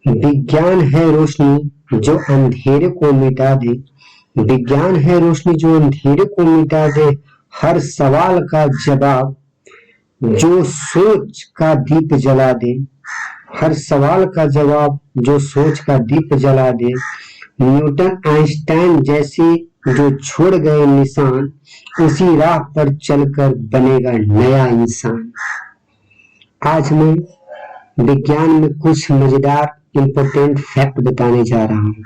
विज्ञान है रोशनी जो अंधेरे को मिटा दे। विज्ञान है रोशनी जो अंधेरे को मिटा दे। हर सवाल का जवाब जो सोच का दीप जला दे। हर सवाल का जवाब जो सोच का दीप जला दे। न्यूटन आइंस्टाइन जैसे जो छोड़ गए निशान, उसी राह पर चलकर बनेगा नया इंसान। आज मैं विज्ञान में कुछ मजेदार इंपॉर्टेंट फैक्ट बताने जा रहा हूँ,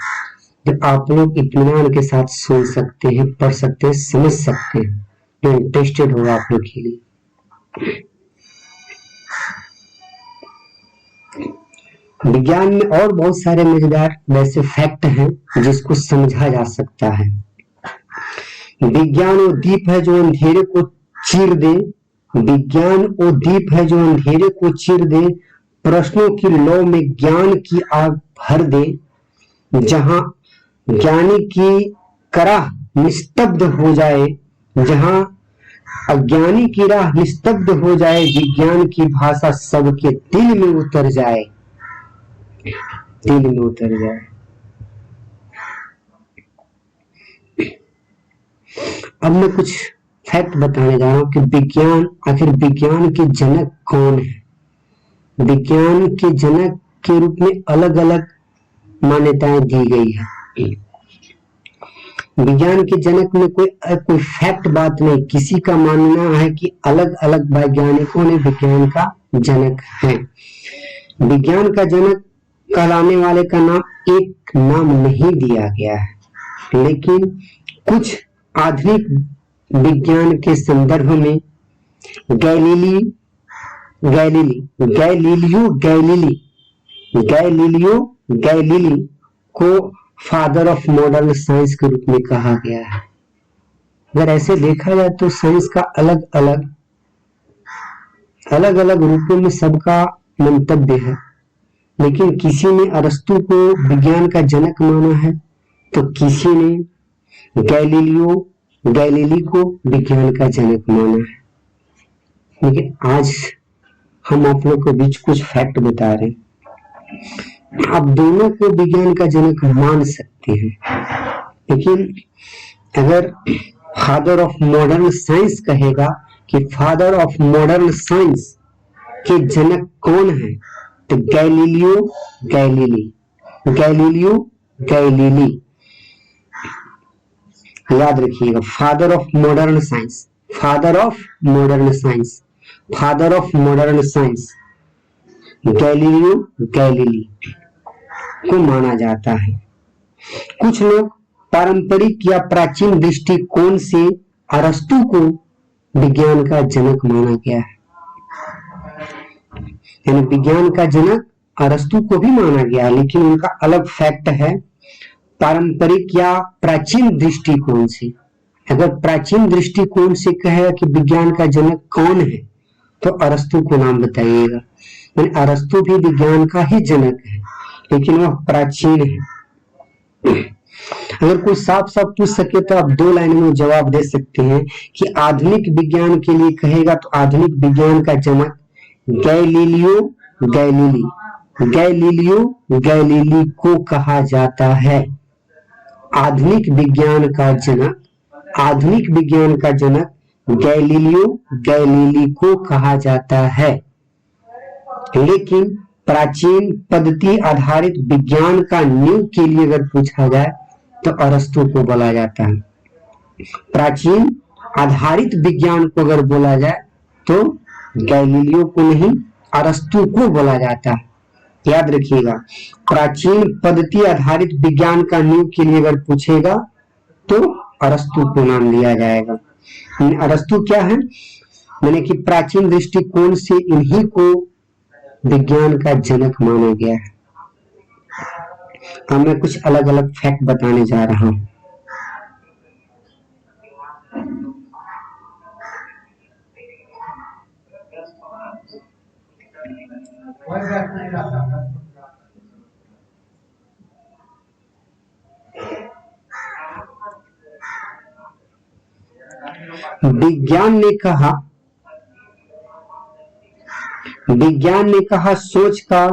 जो आप लोग इत्मीनान के साथ सुन सकते हैं, पढ़ सकते हैं, समझ सकते हैं, जो इंटरेस्टेड होगा आप लोग के लिए। विज्ञान में और बहुत सारे मजेदार वैसे फैक्ट हैं जिसको समझा जा सकता है। विज्ञान वो दीप है जो अंधेरे को चीर दे। विज्ञान वो दीप है जो अंधेरे को चीर दे। प्रश्नों की लौ में ज्ञान की आग भर दे। जहां ज्ञानी की कराह निस्तब्ध हो जाए, जहां अज्ञानी की राह निस्तब्ध हो जाए, विज्ञान की भाषा सबके दिल में उतर जाए, दिल में उतर जाए। अब मैं कुछ फैक्ट बताने जा रहा हूं कि विज्ञान, आखिर विज्ञान के जनक कौन है। विज्ञान के जनक के रूप में अलग अलग मान्यताएं दी गई है। विज्ञान के जनक में कोई फैक्ट बात नहीं, किसी का मानना है कि अलग अलग वैज्ञानिकों ने विज्ञान का जनक है। विज्ञान का जनक कहलाने वाले का नाम एक नाम नहीं दिया गया है, लेकिन कुछ आधुनिक विज्ञान के संदर्भ में गैलीलियो गैलीली को फादर ऑफ मॉडर्न साइंस के रूप में कहा गया है। अगर ऐसे देखा जाए तो साइंस का अलग अलग रूपों में सबका मंतव्य है, लेकिन किसी ने अरस्तु को विज्ञान का जनक माना है, तो किसी ने गैलीली को विज्ञान का जनक माना है। लेकिन आज हम आप लोग के बीच कुछ फैक्ट बता रहे हैं। आप दोनों को विज्ञान का जनक मान सकते हैं, लेकिन अगर फादर ऑफ मॉडर्न साइंस कहेगा कि फादर ऑफ मॉडर्न साइंस के जनक कौन है, तो गैलीलियो गैलीली। याद रखिएगा, father of modern science, father of modern science, father of modern science Galileo Galilei को माना जाता है। कुछ लोग पारंपरिक या प्राचीन दृष्टिकोण से अरस्तु को विज्ञान का जनक माना गया है, यानी विज्ञान का जनक अरस्तु को भी माना गया, लेकिन उनका अलग फैक्ट है। पारंपरिक या प्राचीन दृष्टिकोण से, अगर प्राचीन दृष्टिकोण से कहेगा कि विज्ञान का जनक कौन है, तो अरस्तु को नाम बताइएगा। अरस्तु भी विज्ञान का ही जनक है, लेकिन वह प्राचीन है। अगर कोई साफ साफ पूछ सके तो आप 2 लाइन में जवाब दे सकते हैं कि आधुनिक विज्ञान के लिए कहेगा तो आधुनिक विज्ञान का जनक गैलीलियो गैलीली को कहा जाता है। आधुनिक विज्ञान का जनक गैलीलियो गैलीली को कहा जाता है। लेकिन प्राचीन पद्धति आधारित विज्ञान का नींव के लिए अगर पूछा जाए तो अरस्तु को बोला जाता है। प्राचीन आधारित विज्ञान को अगर बोला जाए तो गैलीलियो को नहीं, अरस्तु को बोला जाता है। याद रखिएगा, प्राचीन पद्धति आधारित विज्ञान का नींव के लिए अगर पूछेगा तो अरस्तु को नाम लिया जाएगा। अरस्तु क्या है, मैंने कि प्राचीन दृष्टिकोण से इन्हीं को विज्ञान का जनक माना गया है। अब मैं कुछ अलग अलग फैक्ट बताने जा रहा हूं। विज्ञान ने कहा सोच का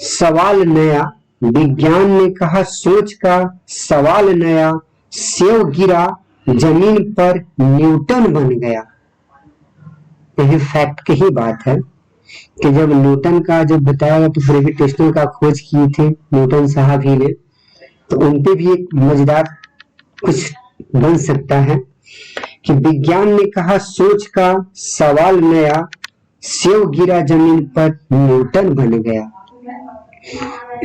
सवाल नया, विज्ञान ने कहा सोच का सवाल नया, सेव गिरा जमीन पर न्यूटन बन गया। ये फैक्ट की ही बात है कि जब न्यूटन का जब बताया तो ग्रेविटेशनल का खोज किए थे न्यूटन साहब ही ने, तो उनपे भी एक मजेदार कुछ बन सकता है कि विज्ञान ने कहा सोच का सवाल नया, सेव गिरा जमीन पर न्यूटन बन गया।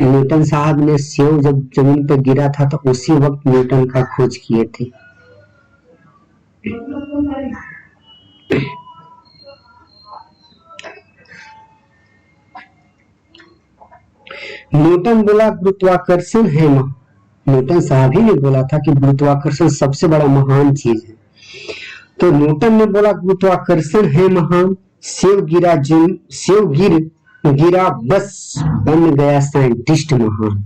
न्यूटन साहब ने सेव जब जमीन पर गिरा था तो उसी वक्त न्यूटन का खोज किए थे। न्यूटन बोला गुरुत्वाकर्षण है न्यूटन साहब ही ने बोला था कि गुरुत्वाकर्षण सबसे बड़ा महान चीज है। तो न्यूटन ने बोला गुरुत्वाकर्षण है महान, सेव गिरा बस बन गया साइंटिस्ट महान।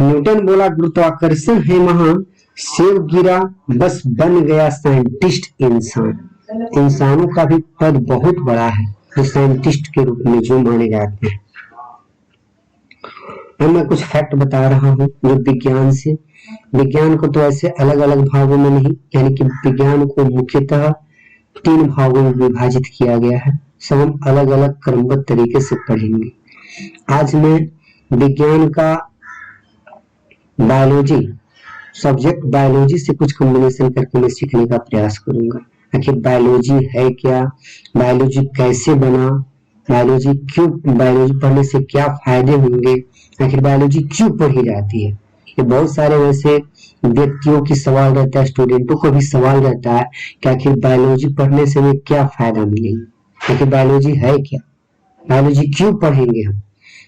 न्यूटन बोला गुरुत्वाकर्षण है महान, सेव गिरा बस बन गया साइंटिस्ट इंसान। इंसानों का भी पद बहुत बड़ा है जो साइंटिस्ट के रूप में जो माने जाते हैं। अब मैं कुछ फैक्ट बता रहा हूँ जो विज्ञान से। विज्ञान को तो ऐसे अलग अलग भागों में नहीं, यानी कि विज्ञान को मुख्यतः 3 भागों में विभाजित किया गया है। सब हम अलग अलग क्रमबद्ध तरीके से पढ़ेंगे। आज मैं विज्ञान का बायोलॉजी सब्जेक्ट बायोलॉजी से कुछ कॉम्बिनेशन करके मैं सीखने का प्रयास करूंगा। आखिर बायोलॉजी है क्या, बायोलॉजी कैसे बना, बायोलॉजी क्यों, बायोलॉजी पढ़ने से क्या फायदे होंगे, आखिर बायोलॉजी क्यों पढ़ी जाती है। ये बहुत सारे वैसे व्यक्तियों की सवाल रहता है, स्टूडेंटों को भी सवाल रहता है कि आखिर बायोलॉजी पढ़ने से हमें क्या फायदा मिलेगा, आखिर बायोलॉजी है क्या, बायोलॉजी क्यों पढ़ेंगे हम।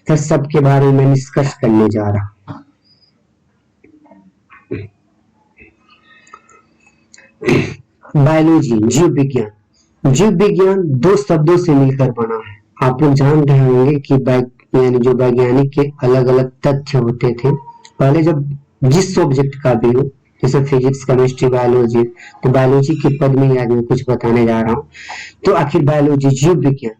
तो सबके बारे में डिस्कस करने जा रहा हूँ। बायोलॉजी, जीव विज्ञान। जीव विज्ञान 2 शब्दों से मिलकर बना है। आप लोग जान रहे होंगे कि यानी जो वैज्ञानिक के अलग अलग तथ्य होते थे पहले, जब जिस सब्जेक्ट का भी हो, जैसे फिजिक्स, केमिस्ट्री, बायोलॉजी, तो बायोलॉजी के पद में आज मैं कुछ बताने जा रहा हूँ। तो आखिर बायोलॉजी जीव विज्ञान,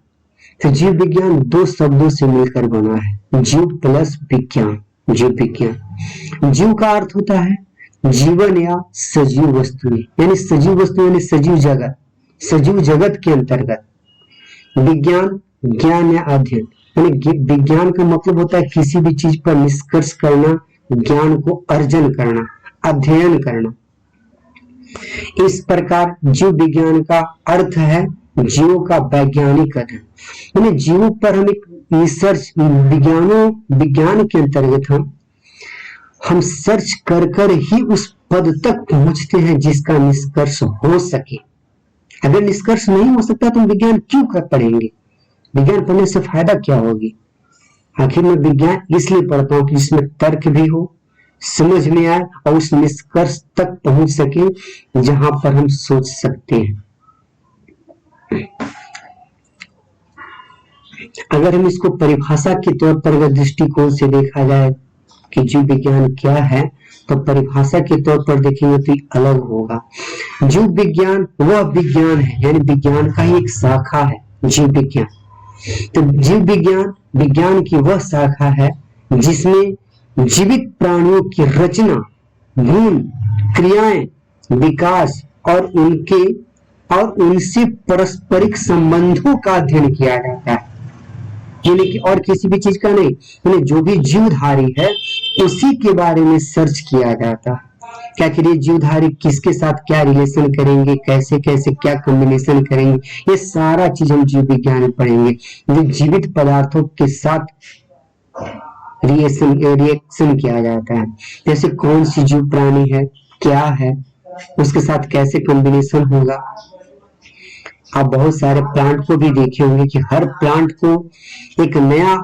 तो जीव विज्ञान 2 शब्दों से मिलकर बना है, जीव प्लस विज्ञान, जीव विज्ञान। जीव का अर्थ होता है जीवन या सजीव वस्तु, यानी सजीव वस्तु यानी सजीव जगत, सजीव जगत के अंतर्गत। विज्ञान ज्ञान या अध्ययन, यानी विज्ञान का मतलब होता है किसी भी चीज पर निष्कर्ष करना, ज्ञान को अर्जन करना, अध्ययन करना। इस प्रकार जीव विज्ञान का अर्थ है जीवों का वैज्ञानिक अध्ययन, यानी जीवों पर हम एक रिसर्च, विज्ञान के अंतर्गत हम सर्च कर ही उस पद तक पहुंचते हैं जिसका निष्कर्ष हो सके। अगर निष्कर्ष नहीं हो सकता तो हम विज्ञान क्यों कर पढ़ेंगे, विज्ञान पढ़ने से फायदा क्या होगी। आखिर मैं विज्ञान इसलिए पढ़ता हूँ कि जिसमें तर्क भी हो, समझ में आए और उस निष्कर्ष तक पहुंच सके जहां पर हम सोच सकते हैं। अगर हम इसको परिभाषा के तौर पर अगर दृष्टिकोण से देखा जाए कि जीव विज्ञान क्या है, तो परिभाषा के तौर पर देखेंगे तो अलग होगा। जीव विज्ञान वह विज्ञान है, यानी विज्ञान का ही एक शाखा है जीव विज्ञान। तो जीव विज्ञान विज्ञान की वह शाखा है जिसमें जीवित प्राणियों की रचना, गुण, क्रियाएं, विकास और उनसे पारस्परिक संबंधों का अध्ययन किया जाता है, यानी कि और किसी भी चीज का नहीं, यानी जो भी जीवधारी है उसी के बारे में सर्च किया जाता है। क्या ये जीवधारी किसके साथ क्या रिलेशन करेंगे, कैसे कैसे क्या कॉम्बिनेशन करेंगे, ये सारा चीज हम जीव विज्ञान में पढ़ेंगे। जो जीवित पदार्थों के साथ रिएक्शन किया जाता है, जैसे कौन सी जीव प्राणी है, क्या है, उसके साथ कैसे कॉम्बिनेशन होगा। आप बहुत सारे प्लांट को भी देखे होंगे कि हर प्लांट को एक नया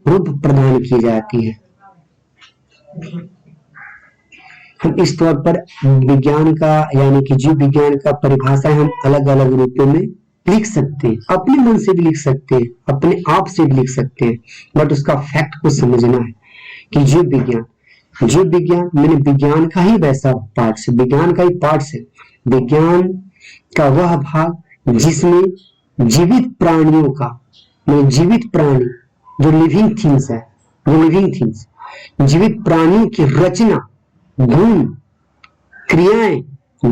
रूप प्रदान की जाती है। हम इस तौर पर विज्ञान का यानी कि जीव विज्ञान का परिभाषा हम अलग अलग रूपों में लिख सकते हैं, अपने मन से भी लिख सकते हैं, अपने आप से भी लिख सकते हैं, बट उसका फैक्ट को समझना है कि जीव विज्ञान मैंने विज्ञान का ही वैसा पार्ट है, विज्ञान का ही पार्ट है, विज्ञान का वह भाग जिसमें जीवित प्राणियों का, जीवित प्राणी जो लिविंग थिंग्स है, जो लिविंग थिंग्स, जीवित प्राणियों की रचना, गुण, क्रियाएं,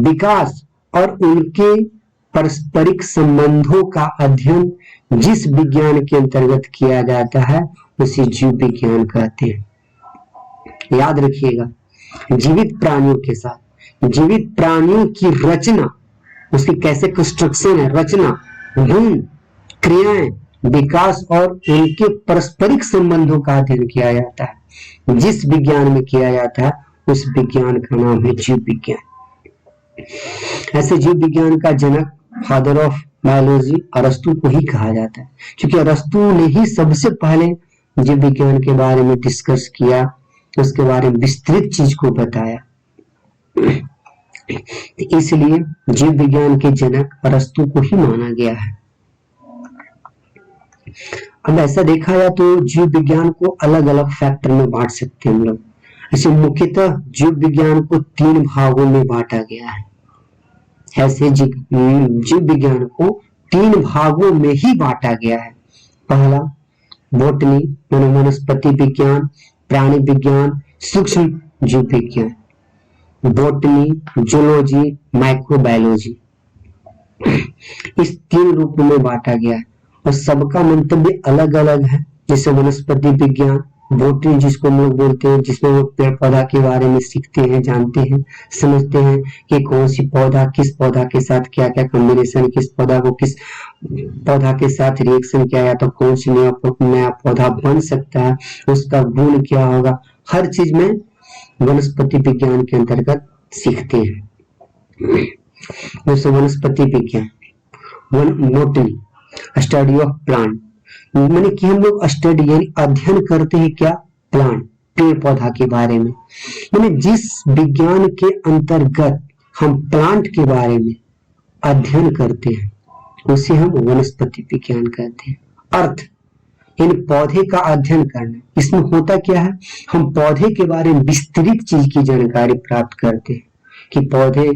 विकास और उनके पारस्परिक संबंधों का अध्ययन जिस विज्ञान के अंतर्गत किया जाता है उसे जीव विज्ञान कहते हैं। याद रखिएगा, जीवित प्राणियों के साथ जीवित प्राणियों की रचना, उसकी कैसे कंस्ट्रक्शन है, रचना, गुण, क्रियाएं, विकास और उनके पारस्परिक संबंधों का अध्ययन किया जाता है। जिस विज्ञान में किया जाता है उस विज्ञान का नाम है जीव विज्ञान। ऐसे जीव विज्ञान का जनक, फादर ऑफ बायोलॉजी, अरस्तु को ही कहा जाता है, क्योंकि अरस्तु ने ही सबसे पहले जीव विज्ञान के बारे में डिस्कस किया, उसके बारे में विस्तृत चीज को बताया। इसलिए जीव विज्ञान के जनक अरस्तु को ही माना गया है। अब ऐसा देखा जाए तो जीव विज्ञान को अलग अलग फैक्टर में बांट सकते हैं हम लोग। ऐसे मुख्यतः जीव विज्ञान को 3 भागों में बांटा गया है। ऐसे जीव विज्ञान को 3 भागों में ही बांटा गया है। पहला बॉटनी, वनस्पति विज्ञान, प्राणी विज्ञान, सूक्ष्म जीव विज्ञान। बॉटनी, जूलॉजी, माइक्रोबायोलॉजी, इस 3 रूपों में बांटा गया है और सबका मंतव्य अलग अलग है। जैसे वनस्पति विज्ञान, बॉटनी जिसको हम लोग बोलते हैं, जिसमें वो पेड़ पौधा के बारे में सीखते हैं, जानते हैं, समझते हैं कि कौन सी पौधा किस पौधा के साथ क्या क्या कॉम्बिनेशन, किस पौधा को किस पौधा के साथ रिएक्शन किया जाता, तो कौन सी नया पौधा बन सकता है, उसका गुण क्या होगा, हर चीज में वनस्पति विज्ञान के अंतर्गत सीखते हैं। जैसे वनस्पति विज्ञान, बॉटनी, स्टडी ऑफ प्लांट, माने कि हम लोग स्टडी यानी अध्ययन करते हैं क्या, प्लांट, पेड़ पौधा के बारे में। माने जिस विज्ञान के अंतर्गत हम प्लांट के बारे में अध्ययन करते हैं उसे हम वनस्पति विज्ञान कहते हैं। अर्थ इन पौधे का अध्ययन करना, इसमें होता क्या है, हम पौधे के बारे में विस्तृत चीज की जानकारी प्राप्त करते हैं कि पौधे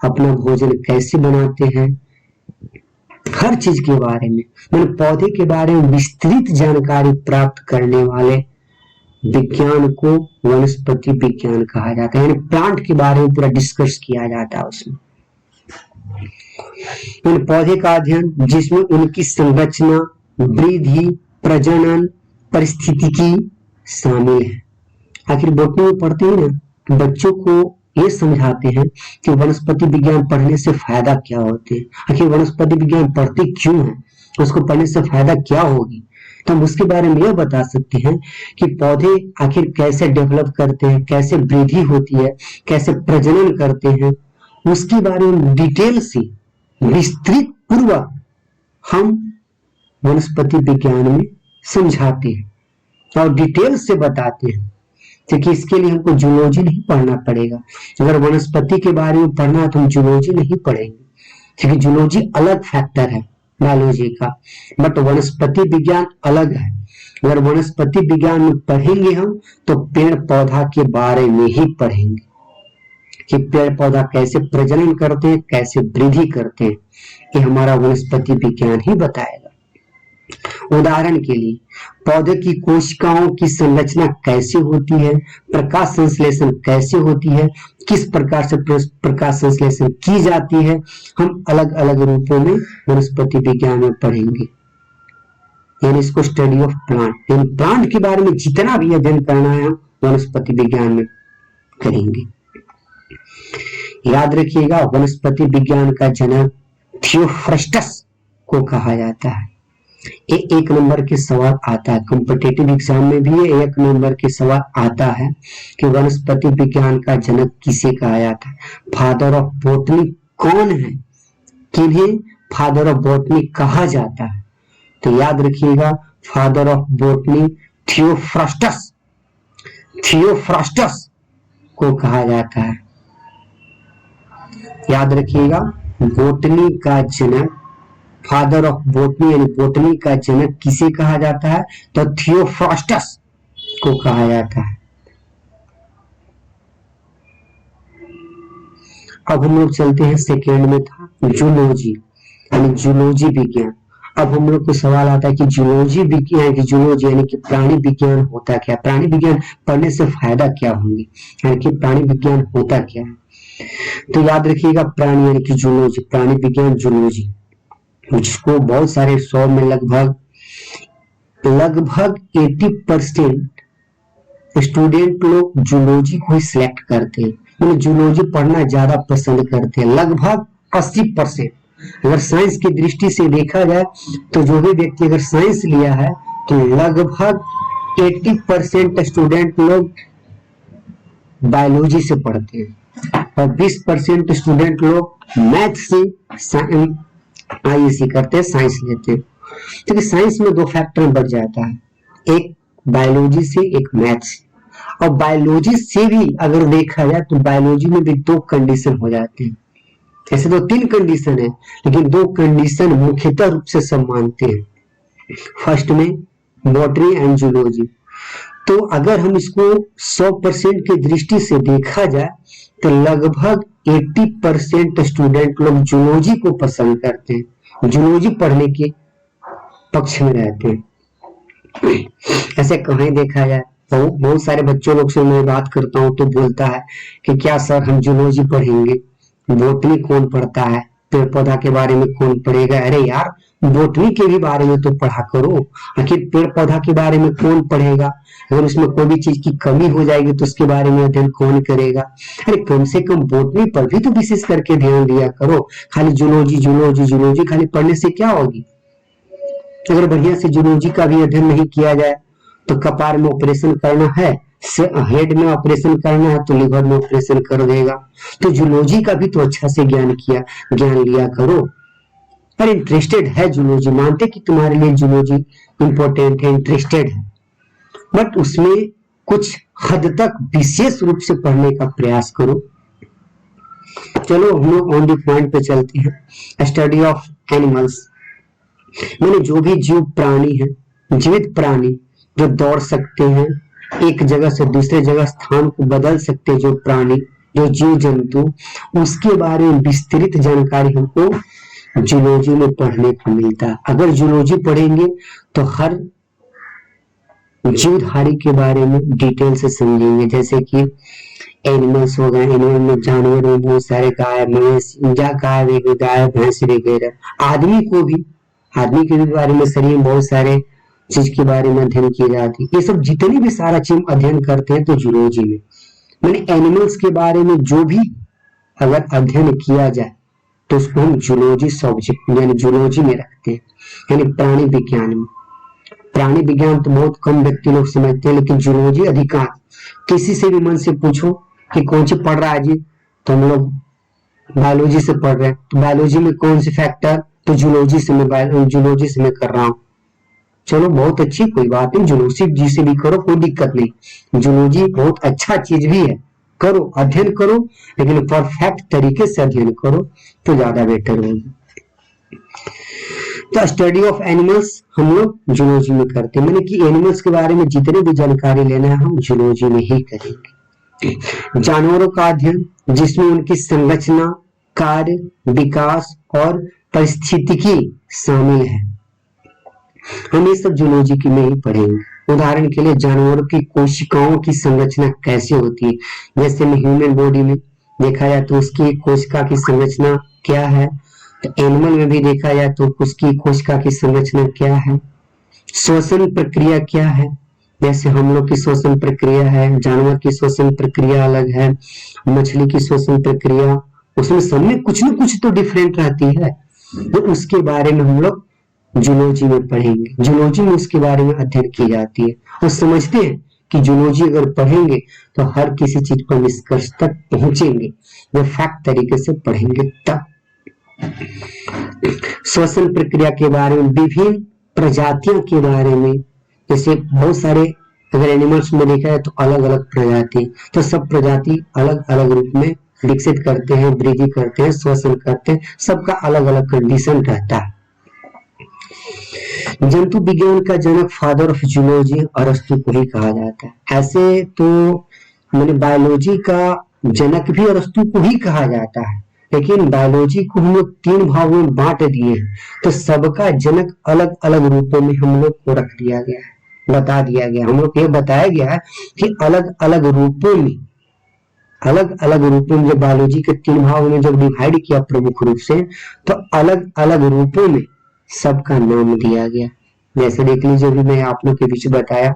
अपना भोजन कैसे बनाते हैं, हर चीज के बारे में, मैंने पौधे के बारे में विस्तृत जानकारी प्राप्त करने वाले विज्ञान को वनस्पति विज्ञान कहा जाता है। यानी प्लांट के बारे में पूरा डिस्कस किया जाता है उसमें। इन पौधे का अध्ययन जिसमें उनकी संरचना, वृद्धि, प्रजनन, परिस्थितिकी शामिल है। आखिर बॉटनी में पढ़ते हैं ना, बच्चों को ये समझाते हैं कि वनस्पति विज्ञान पढ़ने से फायदा क्या होते हैं, आखिर वनस्पति विज्ञान पढ़ते क्यों है, उसको पढ़ने से फायदा क्या होगी, तो हम उसके बारे में यह बता सकते हैं कि पौधे आखिर कैसे डेवलप करते हैं, कैसे वृद्धि होती है, कैसे प्रजनन करते हैं, उसके बारे में डिटेल से विस्तृत पूर्वक हम वनस्पति विज्ञान में समझाते हैं और डिटेल से बताते हैं। क्योंकि इसके लिए हमको जूलॉजी नहीं पढ़ना पड़ेगा। अगर वनस्पति के बारे में पढ़ना है तो हम जूलॉजी नहीं पढ़ेंगे, क्योंकि जूलॉजी अलग फैक्टर है बायोलॉजी का, बट वनस्पति विज्ञान अलग है। अगर वनस्पति विज्ञान में पढ़ेंगे हम तो पेड़ पौधा के बारे में ही पढ़ेंगे कि पेड़ पौधा कैसे प्रजनन करते हैं, कैसे वृद्धि करते हैं, ये हमारा वनस्पति विज्ञान ही बताएगा। उदाहरण के लिए पौधे की कोशिकाओं की संरचना कैसे होती है, प्रकाश संश्लेषण कैसे होती है, किस प्रकार से प्रकाश संश्लेषण की जाती है, हम अलग अलग रूपों में वनस्पति विज्ञान में पढ़ेंगे। यानी इसको स्टडी ऑफ प्लांट, यानी प्लांट के बारे में जितना भी अध्ययन करना है हम वनस्पति विज्ञान में करेंगे। याद रखिएगा, वनस्पति विज्ञान का जनक थियोफ्रस्टस को कहा जाता है। एक नंबर के सवाल आता है, कॉम्पिटिटिव एग्जाम में भी ये 1 नंबर के सवाल आता है कि वनस्पति विज्ञान का जनक किसे कहा जाता है, फादर ऑफ बॉटनी कौन है, किन्हें फादर ऑफ बॉटनी कहा जाता है। तो याद रखिएगा, फादर ऑफ बॉटनी थियोफ्रस्टस, थियोफ्रस्टस को कहा जाता है। याद रखिएगा, बॉटनी का जनक, फादर ऑफ बॉटनी यानी बॉटनी का जनक किसे कहा जाता है, तो थियोफ्रस्टस को कहा जाता है। अब हम लोग चलते हैं सेकेंड में था जूलॉजी यानी जूलॉजी विज्ञान। अब हम लोग को सवाल आता है कि जूलॉजी विज्ञान की जूलॉजी यानी कि प्राणी विज्ञान होता क्या, प्राणी विज्ञान पढ़ने से फायदा क्या होंगे, यानी कि प्राणी विज्ञान होता क्या है। तो याद रखिएगा प्राणी यानी कि जूलॉजी, प्राणी विज्ञान जूलॉजी, जिसको बहुत सारे 100 में लगभग 80% स्टूडेंट लोग जूलॉजी को ही सिलेक्ट करते हैं, मतलब जूलॉजी पढ़ना ज्यादा पसंद करते हैं, लगभग 80%। अगर साइंस की दृष्टि से देखा जाए तो जो भी व्यक्ति अगर साइंस लिया है तो लगभग 80% स्टूडेंट लोग बायोलॉजी से पढ़ते हैं और 20% स्टूडेंट लोग मैथ से आईएससी करते हैं, साइंस लेते हैं। क्योंकि साइंस में 2 फैक्टर बढ़ जाता है, एक बायोलॉजी से एक मैथ से। और बायोलॉजी से भी अगर देखा जाए तो बायोलॉजी में भी 2 कंडीशन हो जाते हैं, ऐसे तो 3 कंडीशन है लेकिन 2 कंडीशन मुख्यतः रूप से सब मानते हैं। फर्स्ट में बॉटनी एंड जूलॉजी। तो अगर हम इसको 100% की दृष्टि से देखा जाए तो लगभग 80% स्टूडेंट लोग जूलॉजी को पसंद करते हैं, जूलॉजी पढ़ने के पक्ष में रहते हैं। ऐसे कहीं देखा जाए तो बहुत सारे बच्चों लोग से मैं बात करता हूँ तो बोलता है कि क्या सर हम जूलॉजी पढ़ेंगे, बोटनी कौन पढ़ता है, पेड़ पौधा के बारे में कौन पढ़ेगा। अरे यार बोटनी के भी बारे में तो पढ़ा करो, आखिर पेड़ पौधा के बारे में कौन पढ़ेगा, अगर उसमें कोई भी चीज की कमी हो जाएगी तो उसके बारे में अध्ययन कौन करेगा। अरे कम से कम बोटनी पर भी तो विशेष करके ध्यान दिया करो, खाली जूलॉजी जूलॉजी जूलॉजी खाली पढ़ने से क्या होगी। अगर बढ़िया से जूलॉजी का भी अध्ययन नहीं किया जाए तो कपार में ऑपरेशन करना है, हेड में ऑपरेशन करना है तो लिवर में ऑपरेशन कर देगा। तो जूलॉजी का भी तो अच्छा से ज्ञान लिया करो। पर इंटरेस्टेड है जूलॉजी, मानते कि तुम्हारे लिए जूलॉजी इंपॉर्टेंट है, इंटरेस्टेड है, बट उसमें कुछ हद तक विशेष रूप से पढ़ने का प्रयास करो। चलो हम लोग ऑन द पॉइंट पे चलते हैं। स्टडी ऑफ एनिमल्स, मैंने जो भी जीव प्राणी है, जीवित प्राणी जो दौड़ सकते हैं, एक जगह से दूसरे जगह स्थान को बदल सकते, जो प्राणी जो जीव जंतु, उसके बारे में विस्तृत जानकारी हमको जूलॉजी में पढ़ने को मिलता है। अगर जूलॉजी पढ़ेंगे तो हर जीवधारी के बारे में डिटेल से समझेंगे, जैसे कि एनिमल्स हो गए, एनिमल में जानवर में बहुत सारे गाय भैंस, गाय भैंस वगैरह। आदमी के भी बारे में शरीर में बहुत सारे चीज के बारे में अध्ययन किए जाते हैं। ये सब जितने भी सारा चीज अध्ययन करते हैं तो जूलॉजी में, मैंने एनिमल्स के बारे में जो भी अगर अध्ययन किया जाए तो उसको हम जूलॉजी सब्जेक्ट यानी जूलॉजी में रखते हैं, यानी प्राणी विज्ञान में। प्राणी विज्ञान तो बहुत कम व्यक्ति लोग समझते हैं, लेकिन जूलॉजी अधिकांश, किसी से भी मन से पूछो कि कौन सी पढ़ रहा है जी, तो हम लोग बायोलॉजी से पढ़ रहे हैं। तो बायोलॉजी में कौन से फैक्टर, तो जूलॉजी से मैं कर रहा हूँ। चलो बहुत अच्छी, कोई बात नहीं, जूलॉजी जी से भी करो, कोई दिक्कत नहीं। जूलॉजी बहुत अच्छा चीज भी है, करो, अध्ययन करो, लेकिन परफेक्ट तरीके से अध्ययन करो तो ज्यादा बेटर होगी। तो स्टडी ऑफ एनिमल्स हम लोग जूलॉजी में करते हैं, मैंने कि एनिमल्स के बारे में जितने भी जानकारी लेना है हम जूलॉजी में ही करेंगे। जानवरों का अध्ययन जिसमें उनकी संरचना, कार्य, विकास और परिस्थितिकी शामिल है, हम ये सब जूलॉजी की में ही पढ़ेंगे। उदाहरण के लिए जानवरों की कोशिकाओं की संरचना कैसे होती है, जैसे में ह्यूमन बॉडी में देखा जाए तो उसकी कोशिका की संरचना क्या है, तो एनिमल में भी देखा जाए तो उसकी कोशिका की संरचना क्या है, श्वसन प्रक्रिया क्या है, जैसे हम लोग की श्वसन प्रक्रिया है, जानवर की श्वसन प्रक्रिया अलग है, मछली की श्वसन प्रक्रिया, उसमें सब में कुछ न कुछ तो डिफरेंट रहती है। तो उसके बारे में हम लोग जूलॉजी में पढ़ेंगे। जूलॉजी में उसके बारे में अध्ययन की जाती है और समझते हैं कि जूलॉजी अगर पढ़ेंगे तो हर किसी चीज पर निष्कर्ष तक पहुंचेंगे, जब फैक्ट तरीके से पढ़ेंगे तब। श्वसन प्रक्रिया के बारे में, विभिन्न प्रजातियों के बारे में, जैसे बहुत सारे अगर एनिमल्स में देखा है तो अलग अलग प्रजाति, तो सब प्रजाति अलग अलग रूप में विकसित करते हैं, वृद्धि करते हैं, श्वसन करते हैं, सबका अलग अलग कंडीशन रहता है। जंतु विज्ञान का जनक, फादर ऑफ जूलॉजी, अरस्तु को ही कहा जाता है। ऐसे तो मैंने बायोलॉजी का जनक भी अरस्तु को ही कहा जाता है, लेकिन बायोलॉजी को हम लोग 3 भागों में बांट दिए हैं, तो सबका जनक अलग अलग रूपों में हम लोग को रख दिया गया है, बता दिया गया। हम लोग ये बताया गया है कि अलग अलग रूपों में जब बायोलॉजी के 3 भागों में जब डिवाइड किया प्रमुख रूप से, तो अलग अलग रूपों में सबका नाम दिया गया। जैसे देख लीजिए, अभी मैं आप लोग के बीच बताया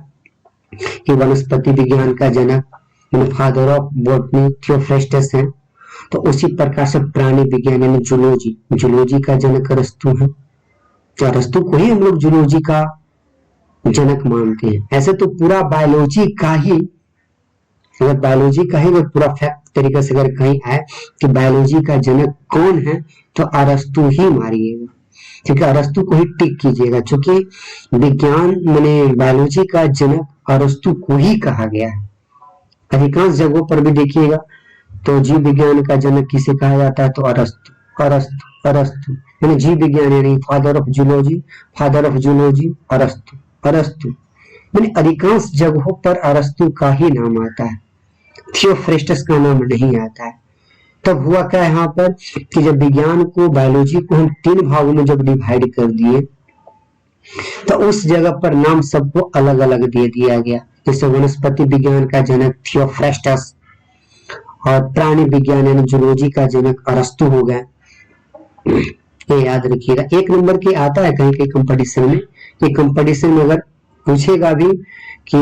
कि वनस्पति विज्ञान का जनक फादर ऑफ बॉटनी थियोफ्रेस्टस है, तो उसी प्रकार से प्राणी विज्ञान यानी जूलॉजी का जनक अरस्तु है। तो अरस्तु को ही हम लोग जूलॉजी का जनक मानते हैं। ऐसे तो पूरा बायोलॉजी का ही अगर पूरा फैक्ट तरीके से अगर कहीं आए कि बायोलॉजी का जनक कौन है, तो अरस्तु ही मारिएगा, ठीक है, अरस्तु को ही टिक कीजिएगा, क्योंकि विज्ञान माने बायोलॉजी का जनक अरस्तु को ही कहा गया है। अधिकांश जगहों पर भी देखिएगा तो जीव विज्ञान का जनक किसे कहा जाता है, तो अरस्तु यानी जीव विज्ञान यानी फादर ऑफ जूलॉजी अरस्तु यानी अधिकांश जगहों पर अरस्तु का ही नाम आता है, थियोफ्रेस्टस का नाम नहीं आता है। तब हुआ क्या यहाँ पर कि जब विज्ञान को बायोलॉजी को हम 3 भागों में जब डिवाइड कर दिए, तो उस जगह पर नाम सबको अलग अलग दे दिया गया। जैसे वनस्पति विज्ञान का जनक थियोफ्रेस्टस और प्राणी विज्ञान यानी जूलॉजी का जनक अरस्तु हो गए। ये याद रखिएगा। 1 नंबर के आता है कहीं कहीं कंपटीशन में, कि कंपटीशन में अगर पूछेगा भी कि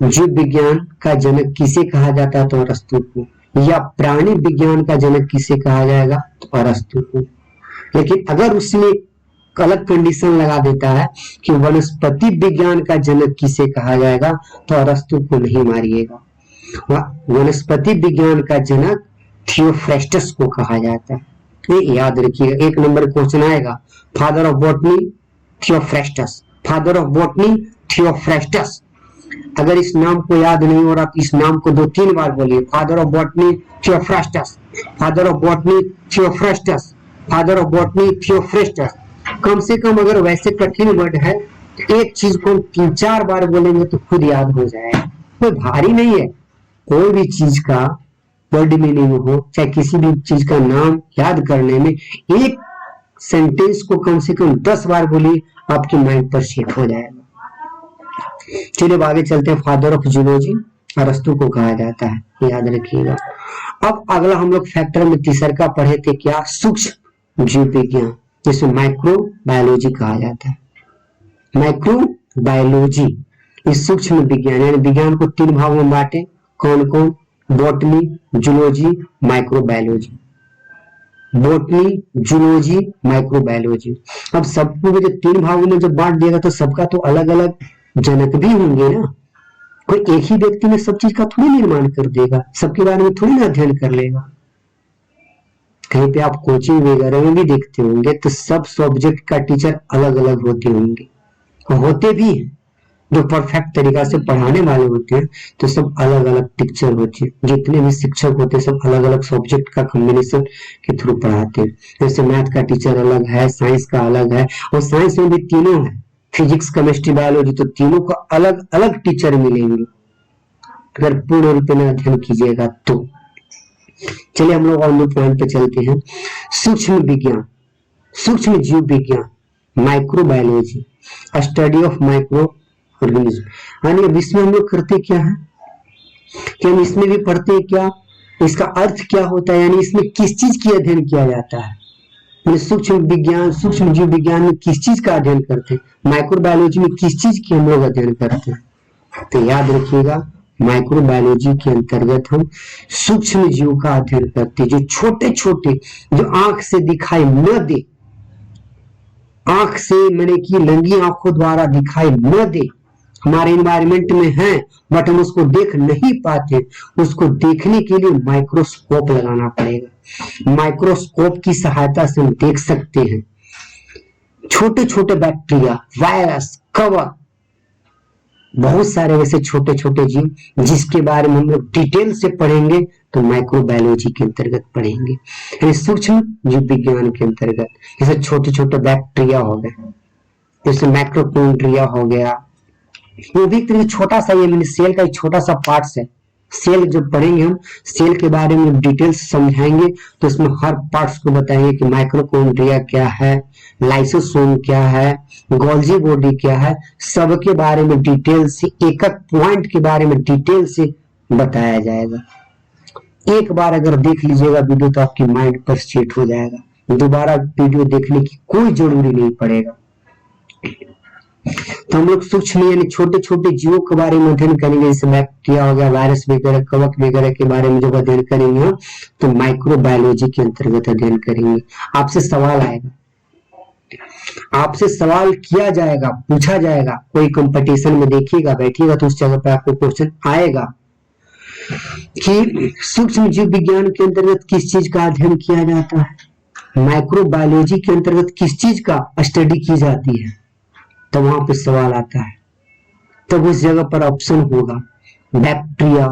जीव विज्ञान का जनक किसे कहा जाता है, तो अरस्तु को, या प्राणी विज्ञान का जनक किसे कहा जाएगा, तो अरस्तु को। लेकिन अगर उसमें अलग कंडीशन लगा देता है कि वनस्पति विज्ञान का जनक किसे कहा जाएगा, तो अरस्तु को नहीं मारिएगा। वनस्पति विज्ञान का जनक थियोफ्रेस्टस को कहा जाता है। ये याद रखिएगा। 1 नंबर क्वेश्चन आएगा, फादर ऑफ बॉटनी थियोफ्रेस्टस। अगर इस नाम को याद नहीं हो रहा, इस नाम को 2-3 बार बोलिए, फादर ऑफ बॉटनी थियोफ्रेस्टस। कम से कम अगर वैसे कठिन वर्ड है, एक चीज को 3-4 बार बोलेंगे तो खुद याद हो जाएगा। कोई भारी नहीं है, कोई भी चीज का वर्ड मीनिंग हो, चाहे किसी भी चीज का नाम याद करने में एक सेंटेंस को कम से कम 10 बार बोलिए, आपकी माइंड पर सेट हो जाएगा। चलिए आगे चलते हैं। फादर ऑफ जूलॉजी अरस्तु को कहा जाता है, याद रखिएगा। अब अगला हम लोग फैक्टर में तीसरा का पढ़े थे, क्या, सूक्ष्म जीव विज्ञान, जिसे माइक्रो बायोलॉजी कहा जाता है। माइक्रो बायोलॉजी इस सूक्ष्म विज्ञान यानी विज्ञान को 3 भागों में बांटे, कौन कौन, बॉटनी, जूलॉजी, माइक्रोबायोलॉजी। अब सबको भी जब 3 भागों में जब बांट दिएगा, तो सबका तो अलग अलग जनक भी होंगे ना। कोई एक ही व्यक्ति में सब चीज का थोड़ी निर्माण कर देगा, सबके बारे में थोड़ी ना अध्ययन कर लेगा। कहीं पे आप कोचिंग वगैरह में भी देखते होंगे, तो सब सब्जेक्ट का टीचर अलग अलग होते होंगे, होते भी हैं। जो परफेक्ट तरीका से पढ़ाने वाले होते हैं, तो सब अलग अलग टीचर होते हैं। जितने भी शिक्षक होते हैं, सब अलग अलग सब्जेक्ट का कॉम्बिनेशन के थ्रू पढ़ाते हैं। जैसे मैथ का टीचर अलग है, साइंस का अलग है, और साइंस में भी तीनों है, फिजिक्स, केमिस्ट्री, बायोलॉजी, तो तीनों का अलग अलग टीचर मिलेंगे अगर पूर्ण रूप में अध्ययन कीजिएगा तो। चलिए हम लोग अगले पॉइंट पे चलते हैं। सूक्ष्म जीव विज्ञान, microbiology, study of micro organism. यानी अब इसमें हम लोग करते क्या है, कि हम इसमें भी पढ़ते हैं क्या, इसका अर्थ क्या होता है, यानी इसमें किस चीज की अध्ययन किया जाता है। सूक्ष्म जीव विज्ञान में किस चीज का अध्ययन करते हैं, माइक्रोबायोलॉजी में किस चीज की हम लोग अध्ययन करते हैं। तो याद रखिएगा, माइक्रोबायोलॉजी के अंतर्गत हम सूक्ष्म जीव का अध्ययन करते हैं, जो छोटे छोटे, जो आंख से दिखाई न दे, आंख से मैंने कि नंगी आंखों द्वारा दिखाई न दे, हमारे एनवायरमेंट में है बट हम उसको देख नहीं पाते, उसको देखने के लिए माइक्रोस्कोप लगाना पड़ेगा। माइक्रोस्कोप की सहायता से हम देख सकते हैं छोटे छोटे बैक्टीरिया, वायरस, कवक, बहुत सारे ऐसे छोटे छोटे जीव जिसके बारे में हम लोग डिटेल से पढ़ेंगे तो माइक्रोबायोलॉजी के अंतर्गत पढ़ेंगे। सूक्ष्म जीव विज्ञान के अंतर्गत जैसे छोटे छोटे बैक्टीरिया हो गए, जैसे माइक्रोकॉन्ड्रिया हो गया, वो भी एक छोटा सा, ये सेल का एक छोटा सा पार्ट्स है, सेल जब पढ़ेंगे हम, सेल के बारे में डिटेल्स समझाएंगे तो उसमें हर पार्ट्स को बताएंगे कि माइक्रोकॉन्ड्रिया क्या है, लाइसोसोम क्या है, गोल्जी बॉडी क्या है, सबके बारे में डिटेल से, एक एक पॉइंट के बारे में डिटेल से बताया जाएगा। एक बार अगर देख लीजिएगा वीडियो तो आपकी माइंड पर सेट हो जाएगा, दोबारा वीडियो देखने की कोई जरूरी नहीं पड़ेगा। तो हम लोग सूक्ष्म यानी छोटे छोटे जीवों के बारे में अध्ययन करेंगे, जैसे बैक्टीरिया हो गया, वायरस वगैरह, कवक वगैरह के बारे में जब अध्ययन करेंगे हम तो माइक्रोबायोलॉजी के अंतर्गत अध्ययन करेंगे। आपसे सवाल आएगा, आपसे सवाल किया जाएगा, पूछा जाएगा, कोई कंपटीशन में देखिएगा, बैठिएगा तो उस जगह पर आपको क्वेश्चन आएगा कि सूक्ष्म जीव विज्ञान के अंतर्गत किस चीज का अध्ययन किया जाता है, माइक्रोबायोलॉजी के अंतर्गत किस चीज का स्टडी की जाती है। तो वहां पे सवाल आता है, तब उस जगह पर ऑप्शन होगा बैक्टीरिया,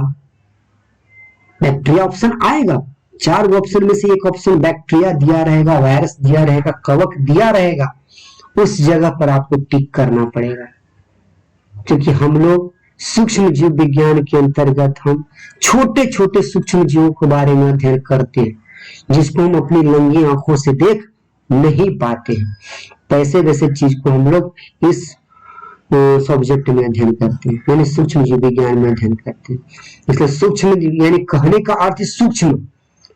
बैक्टीरिया ऑप्शन आएगा। 4 ऑप्शन में से एक ऑप्शन बैक्टीरिया दिया रहेगा, वायरस दिया रहेगा, कवक दिया रहेगा, उस जगह पर आपको टिक करना पड़ेगा। क्योंकि हम लोग सूक्ष्म जीव विज्ञान के अंतर्गत हम छोटे छोटे सूक्ष्म जीवों के बारे में अध्ययन करते हैं, जिसको हम अपनी नंगी आंखों से देख नहीं पाते हैं। पैसे वैसे चीज को हम लोग इस सब्जेक्ट में अध्ययन करते हैं, यानी सूक्ष्म जीव विज्ञान में अध्ययन करते हैं। इसलिए सूक्ष्म यानी कहने का अर्थ सूक्ष्म,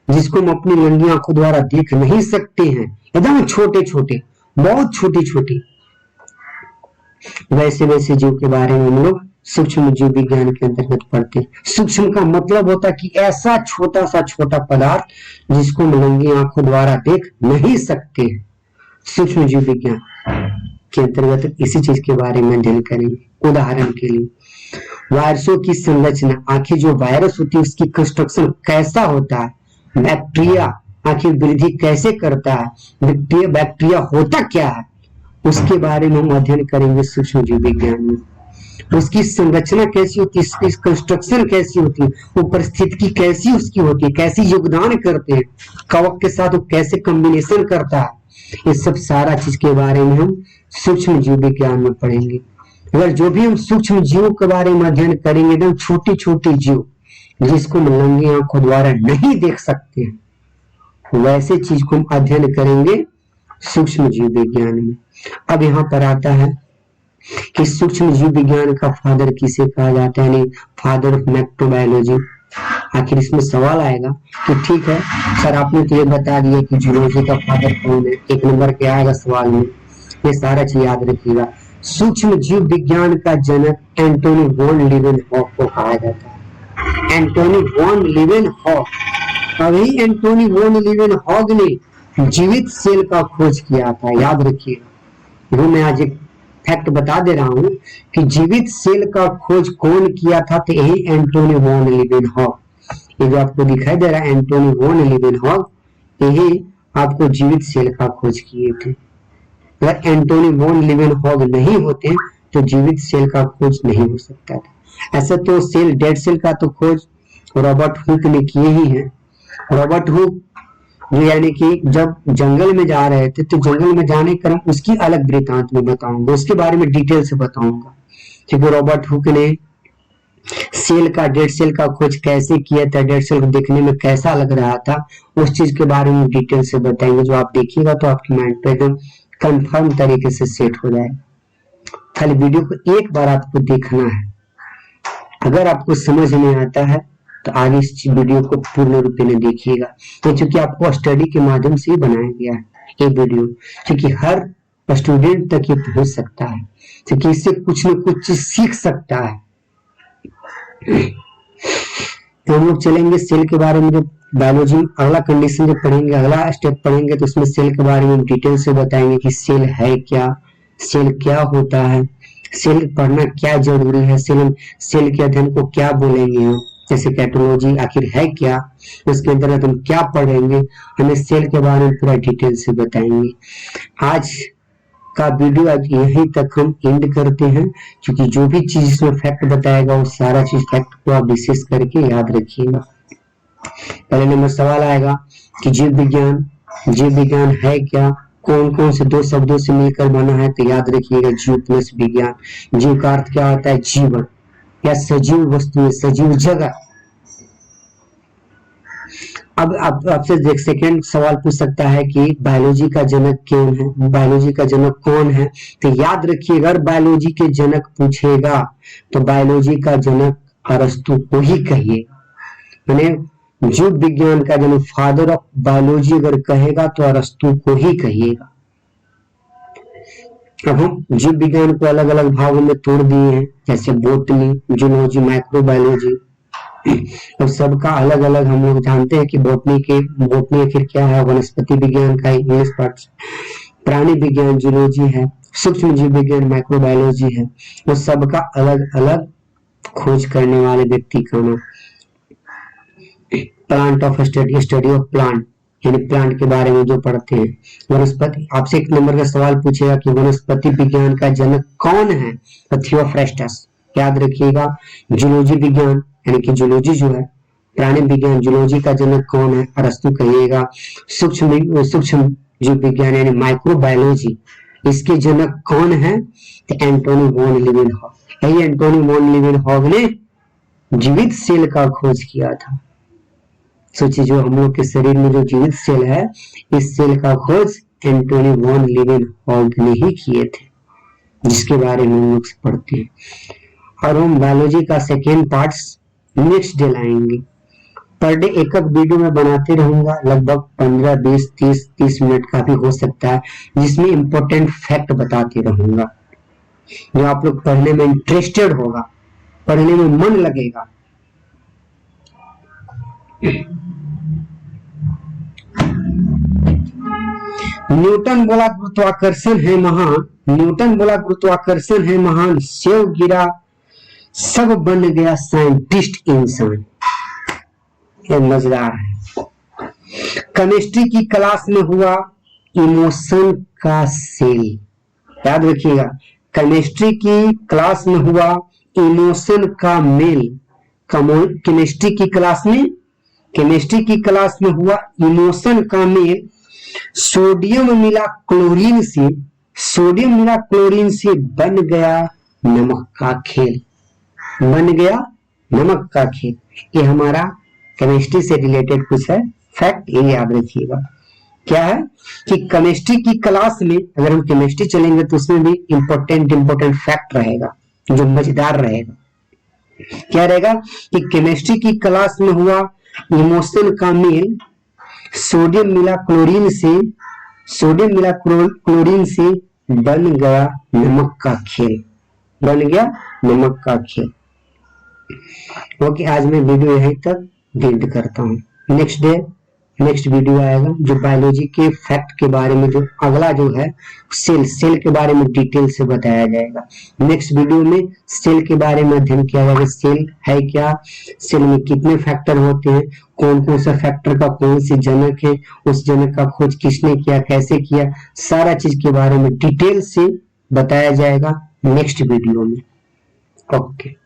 जिसको हम अपनी नंगी आंखों द्वारा देख नहीं सकते हैं, एकदम छोटे छोटे, बहुत छोटे छोटे, वैसे वैसे जीव के बारे में हम लोग सूक्ष्म जीव विज्ञान के अंतर्गत पढ़ते हैं। सूक्ष्म का मतलब होता है कि ऐसा छोटा सा छोटा पदार्थ जिसको हम नंगी आंखों द्वारा देख नहीं सकते हैं। सूक्ष्म जीव विज्ञान के अंतर्गत इसी चीज के बारे में अध्ययन करेंगे। उदाहरण के लिए वायरसों की संरचना, आखिर जो वायरस होती है उसकी कंस्ट्रक्शन कैसा होता है, बैक्टीरिया आखिर वृद्धि कैसे करता है, बैक्टीरिया होता क्या है, उसके बारे में हम अध्ययन करेंगे सूक्ष्म जीव विज्ञान में। उसकी संरचना कैसी होती है, इसकी कंस्ट्रक्शन कैसी होती है, वो परिस्थिति कैसी उसकी होती है, कैसी योगदान करते हैं, कवक के साथ वो कैसे कॉम्बिनेशन करता है, ये सब सारा चीज के बारे में हम सूक्ष्म जीव विज्ञान में पढ़ेंगे। अगर जो भी हम सूक्ष्म जीवों के बारे में अध्ययन करेंगे, एकदम छोटी छोटी जीव जिसको हम नंगी आंखों द्वारा नहीं देख सकते हैं, वैसे चीज को हम अध्ययन करेंगे सूक्ष्म जीव विज्ञान में। अब यहाँ पर आता है कि सूक्ष्म जीव विज्ञान का फादर किसे कहा जाता है, यानी फादर ऑफ माइक्रोबायोलॉजी। आखिर इसमें सवाल आएगा कि ठीक है सर आपने तो ये बता दिया कि जूलॉजी का फादर कौन है, 1 नंबर के आएगा सवाल में, ये सारा चीज याद रखिएगा। सूक्ष्म जीव विज्ञान का जनक एंटोनी वॉन लीवेनहॉक को कहा जाता है। एंटोनी वॉन लीवेनहॉक, अभी एंटोनी वॉन लीवेनहॉक ने जीवित सेल का खोज किया था, याद रखिएगा। वो मैं आज एक फैक्ट बता दे रहा हूं कि जीवित सेल का खोज कौन किया था, तो यही एंटोनी वॉन लीवेनहॉक। ये जो आपको दिखाई दे रहा है एंटोनी वॉन लीवेनहॉक, यही आपको जीवित सेल का खोज किए थे। अगर एंटोनी वॉन लीवेनहॉक नहीं होते तो जीवित सेल का खोज नहीं हो सकता था। ऐसे तो सेल, डेड सेल का तो खोज रॉबर्ट हुक ने किए ही है। रॉबर्ट हुक जो यानी कि जब जंगल में जा रहे थे, तो जंगल में जाने का उसकी अलग वृत्तांत में बताऊंगा, उसके बारे में डिटेल से बताऊंगा। क्योंकि रॉबर्ट हुक ने सेल का, डेड सेल का खोज कैसे किया था, डेड सेल को देखने में कैसा लग रहा था, उस चीज के बारे में डिटेल से बताएंगे। जो आप देखिएगा तो आपकी माइंड पे एकदम कंफर्म तरीके से सेट हो जाएगा। खाली वीडियो को एक बार आपको देखना है, अगर आपको समझ में आता है तो आगे इस वीडियो को पूर्ण रूप में देखिएगा। तो चूंकि आपको स्टडी के माध्यम से ही बनाया गया है ये वीडियो, क्योंकि हर स्टूडेंट तक ये पहुंच सकता है, क्योंकि इससे कुछ न कुछ चीज सीख सकता है। तो हम लोग चलेंगे सेल के बारे में, जो बायोलॉजी अगला कंडीशन जो पढ़ेंगे, अगला स्टेप पढ़ेंगे, तो उसमें सेल के बारे में डिटेल से बताएंगे कि सेल है क्या, सेल क्या होता है, सेल पढ़ना क्या जरूरी है, सेल के अध्ययन को क्या बोलेंगे हम, जैसे पैथोलॉजी आखिर है क्या, उसके अंतर्गत हम क्या पढ़ेंगे, हमें सेल के बारे में पूरा डिटेल से बताएंगे। आज का वीडियो आज यहीं तक हम एंड करते हैं, क्योंकि जो भी चीज इसमें फैक्ट बताएगा वो सारा चीज फैक्ट को आप विशेष करके याद रखिएगा। पहले नंबर सवाल आएगा कि जीव विज्ञान है क्या, कौन कौन से 2 शब्दों से मिलकर बना है, तो याद रखिएगा जीव प्लस विज्ञान। जीव का अर्थ क्या होता है, जीवन या सजीव वस्तु, सजीव जगह, अब आपसे सेकेंड सवाल पूछ सकता है कि बायोलॉजी का जनक कौन है, बायोलॉजी का जनक कौन है। तो याद रखिए, अगर बायोलॉजी के जनक पूछेगा तो बायोलॉजी का जनक अरस्तु को ही कहिए, मैंने जीव विज्ञान का जनक, फादर ऑफ बायोलॉजी अगर कहेगा तो अरस्तु को ही कहिएगा। अब हम जीव विज्ञान को अलग अलग भागों में तोड़ दिए हैं, जैसे बोटनी, जूलॉजी, माइक्रोबायोलॉजी, और सबका अलग अलग हम लोग जानते हैं कि बोटनी आखिर क्या है, वनस्पति विज्ञान का इंग्लिश पार्ट, प्राणी विज्ञान जूलॉजी है, सूक्ष्म जीव विज्ञान माइक्रोबायोलॉजी है। वो सबका अलग अलग खोज करने वाले व्यक्ति का नाम। Plant of study, study of plant, यानी प्लांट के बारे में जो पढ़ते हैं। वनस्पति, आपसे एक नंबर का सवाल पूछेगा कि वनस्पति विज्ञान का जनक कौन है, तो थियोफ्रेस्टस। याद रखिएगा, जूलॉजी विज्ञान यानी कि जूलॉजी जो है, प्राणी विज्ञान जूलॉजी का जनक कौन है, अरस्तु कहिएगा। सूक्ष्म जीव विज्ञान यानी माइक्रोबायोलॉजी, इसके जनक कौन है, तो एंटोनी वॉन लीवेनहॉग। यही एंटोनी वॉन लीवेनहॉग ने जीवित सेल का खोज किया था। सोचिए, जो हम लोग के शरीर में जो जीवित सेल है, इस सेल का खोज एंटोनी वॉन लीवेनहॉग ने ही किए थे, जिसके बारे में हम लोग पढ़ते हैं। और हम बायोलॉजी का सेकेंड पार्ट्स नेक्स्ट डे लाएंगे। पर डे एक वीडियो में बनाते रहूंगा, लगभग 15, 20, 30 मिनट का भी हो सकता है, जिसमें इंपॉर्टेंट फैक्ट बताते रहूंगा, जो आप लोग पढ़ने में इंटरेस्टेड होगा, पढ़ने में मन लगेगा। न्यूटन बोला गुरुत्वाकर्षण है महान, न्यूटन बोला गुरुत्वाकर्षण है महान, सेव गिरा सब बन गया साइंटिस्ट इंसान। ये मजेदार है। केमिस्ट्री की क्लास में हुआ इमोशन का सेल। याद रखिएगा, केमिस्ट्री की क्लास में हुआ इमोशन का मेल। केमिस्ट्री की क्लास में हुआ इमोशन का मेल। सोडियम मिला क्लोरीन से बन गया नमक का खेल, ये हमारा केमिस्ट्री से रिलेटेड कुछ है फैक्ट, ये याद रखिएगा। क्या है कि केमिस्ट्री की क्लास में अगर हम केमिस्ट्री चलेंगे तो उसमें भी इंपॉर्टेंट फैक्ट रहेगा, जो मजेदार रहेगा। क्या रहेगा कि केमिस्ट्री की क्लास में हुआ इमोशन का मेल, सोडियम मिला क्लोरीन से बन गया नमक का खेल। ओके, आज मैं वीडियो यहीं तक एंड करता हूँ। नेक्स्ट वीडियो आएगा जो बायोलॉजी के फैक्ट के बारे में, जो अगला जो है सेल के बारे में डिटेल से बताया जाएगा। नेक्स्ट वीडियो में सेल के बारे में अध्ययन किया जाएगा, सेल है क्या, सेल में कितने फैक्टर होते हैं, कौन कौन सा फैक्टर का कौन सी जनक है, उस जनक का खोज किसने किया, कैसे किया, सारा चीज के बारे में डिटेल से बताया जाएगा नेक्स्ट वीडियो में। ओके।